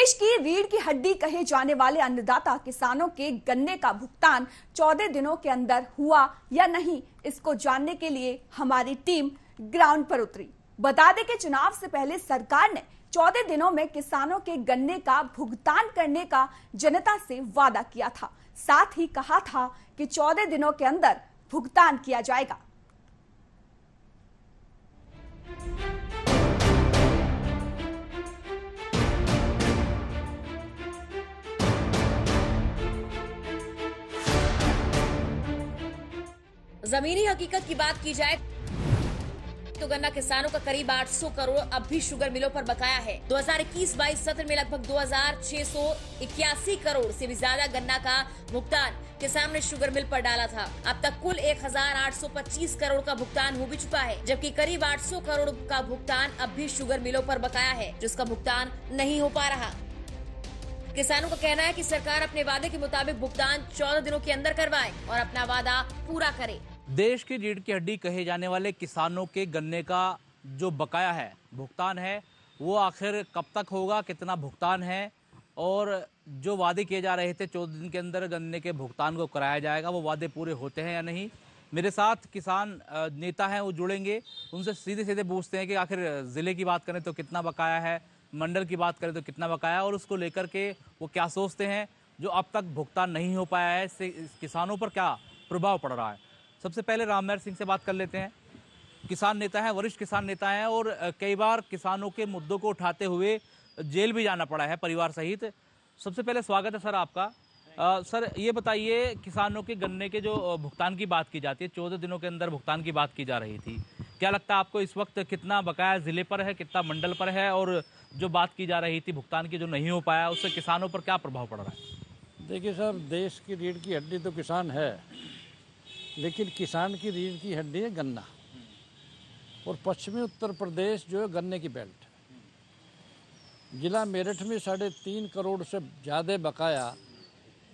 देश की रीढ़ की हड्डी कहे जाने वाले अन्नदाता किसानों के गन्ने का भुगतान 14 दिनों के अंदर हुआ या नहीं, इसको जानने के लिए हमारी टीम ग्राउंड पर उतरी। बता दें कि चुनाव से पहले सरकार ने 14 दिनों में किसानों के गन्ने का भुगतान करने का जनता से वादा किया था। साथ ही कहा था कि 14 दिनों के अंदर भुगतान किया जाएगा। जमीनी हकीकत की बात की जाए तो गन्ना किसानों का करीब 800 करोड़ अब भी शुगर मिलों पर बकाया है। 2021-22 सत्र में लगभग 2681 करोड़ से भी ज्यादा गन्ना का भुगतान किसानों ने शुगर मिल पर डाला था। अब तक कुल 1825 करोड़ का भुगतान हो भी चुका है, जबकि करीब 800 करोड़ का भुगतान अब भी शुगर मिलों पर बकाया है, जिसका भुगतान नहीं हो पा रहा। किसानों का कहना है कि सरकार अपने वादे के मुताबिक भुगतान 14 दिनों के अंदर करवाए और अपना वादा पूरा करे। देश की रीढ़ की हड्डी कहे जाने वाले किसानों के गन्ने का जो बकाया है, भुगतान है, वो आखिर कब तक होगा, कितना भुगतान है और जो वादे किए जा रहे थे 14 दिन के अंदर गन्ने के भुगतान को कराया जाएगा, वो वादे पूरे होते हैं या नहीं। मेरे साथ किसान नेता हैं, वो जुड़ेंगे, उनसे सीधे सीधे पूछते हैं कि आखिर ज़िले की बात करें तो कितना बकाया है, मंडल की बात करें तो कितना बकाया, और उसको लेकर के वो क्या सोचते हैं जो अब तक भुगतान नहीं हो पाया है, इससे किसानों पर क्या प्रभाव पड़ रहा है। सबसे पहले राममहर सिंह से बात कर लेते हैं। किसान नेता हैं, वरिष्ठ किसान नेता हैं और कई बार किसानों के मुद्दों को उठाते हुए जेल भी जाना पड़ा है परिवार सहित। सबसे पहले स्वागत है सर आपका। सर ये बताइए, किसानों के गन्ने के जो भुगतान की बात की जाती है, 14 दिनों के अंदर भुगतान की बात की जा रही थी, क्या लगता है आपको इस वक्त कितना बकाया ज़िले पर है, कितना मंडल पर है, और जो बात की जा रही थी भुगतान की जो नहीं हो पाया, उससे किसानों पर क्या प्रभाव पड़ रहा है? देखिए सर, देश की रीढ़ की हड्डी तो किसान है, लेकिन किसान की रीढ़ की हड्डी है गन्ना। और पश्चिमी उत्तर प्रदेश जो है गन्ने की बेल्ट है। जिला मेरठ में 3.5 करोड़ से ज़्यादा बकाया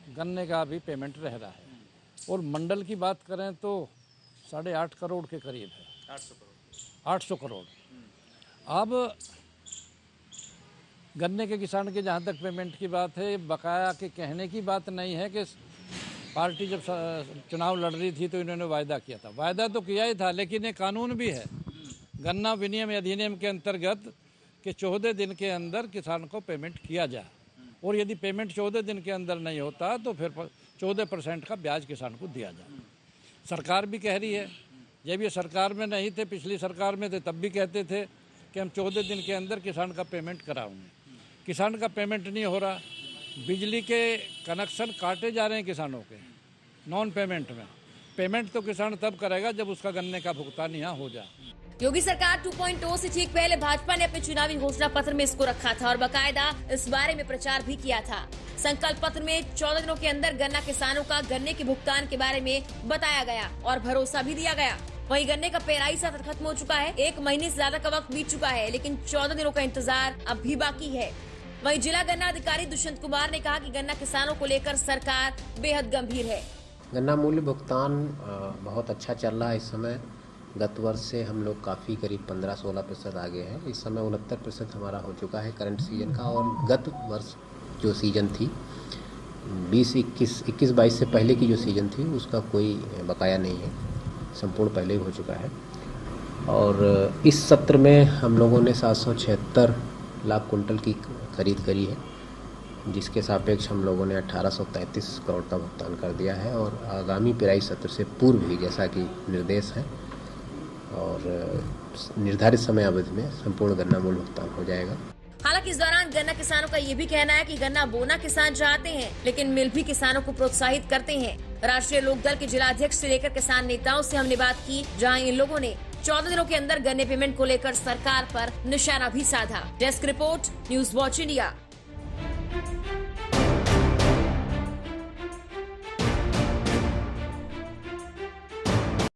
गन्ने का भी पेमेंट रह रहा है। और मंडल की बात करें तो 8.5 करोड़ के करीब है। 800 करोड़। अब गन्ने के किसान के जहाँ तक पेमेंट की बात है, बकाया के कहने की बात नहीं है कि पार्टी जब चुनाव लड़ रही थी तो इन्होंने वायदा किया था। वायदा तो किया ही था, लेकिन एक कानून भी है गन्ना विनियम अधिनियम के अंतर्गत कि 14 दिन के अंदर किसान को पेमेंट किया जाए, और यदि पेमेंट 14 दिन के अंदर नहीं होता तो फिर 14% का ब्याज किसान को दिया जाए। सरकार भी कह रही है, जब ये सरकार में नहीं थे, पिछली सरकार में थे, तब भी कहते थे कि हम 14 दिन के अंदर किसान का पेमेंट कराएंगे। किसान का पेमेंट नहीं हो रहा। बिजली के कनेक्शन काटे जा रहे हैं किसानों के नॉन पेमेंट में। पेमेंट तो किसान तब करेगा जब उसका गन्ने का भुगतान यहाँ हो जाए। योगी सरकार 2.0 से ठीक पहले भाजपा ने अपने चुनावी घोषणा पत्र में इसको रखा था और बाकायदा इस बारे में प्रचार भी किया था। संकल्प पत्र में 14 दिनों के अंदर गन्ना किसानों का गन्ने के भुगतान के बारे में बताया गया और भरोसा भी दिया गया। वहीं गन्ने का पेराई सत्र खत्म हो चुका है, 1 महीने से ज्यादा का वक्त बीत चुका है, लेकिन 14 दिनों का इंतजार अब भी बाकी है। वहीं जिला गन्ना अधिकारी दुष्यंत कुमार ने कहा कि गन्ना किसानों को लेकर सरकार बेहद गंभीर है। गन्ना मूल्य भुगतान बहुत अच्छा चल रहा है इस समय। गत वर्ष से हम लोग काफ़ी करीब 15-16% आगे हैं। इस समय 69% हमारा हो चुका है करंट सीजन का। और गत वर्ष जो सीजन थी 21-22 से पहले की जो सीजन थी उसका कोई बकाया नहीं है, संपूर्ण पहले ही हो चुका है। और इस सत्र में हम लोगों ने 776 लाख कुंटल की खरीद करी है, जिसके सापेक्ष हम लोगों ने 1833 करोड़ का भुगतान कर दिया है। और आगामी पेराई सत्र से पूर्व ही जैसा कि निर्देश है और निर्धारित समय अवधि में संपूर्ण गन्ना मूल्य भुगतान हो जाएगा। हालांकि इस दौरान गन्ना किसानों का ये भी कहना है कि गन्ना बोना किसान चाहते हैं, लेकिन मिल भी किसानों को प्रोत्साहित करते हैं। राष्ट्रीय लोकदल के जिला अध्यक्ष से लेकर किसान नेताओं से हमने बात की, जहां इन लोगों ने 14 दिनों के अंदर गन्ने पेमेंट को लेकर सरकार पर निशाना भी साधा। Desk report, news watch India.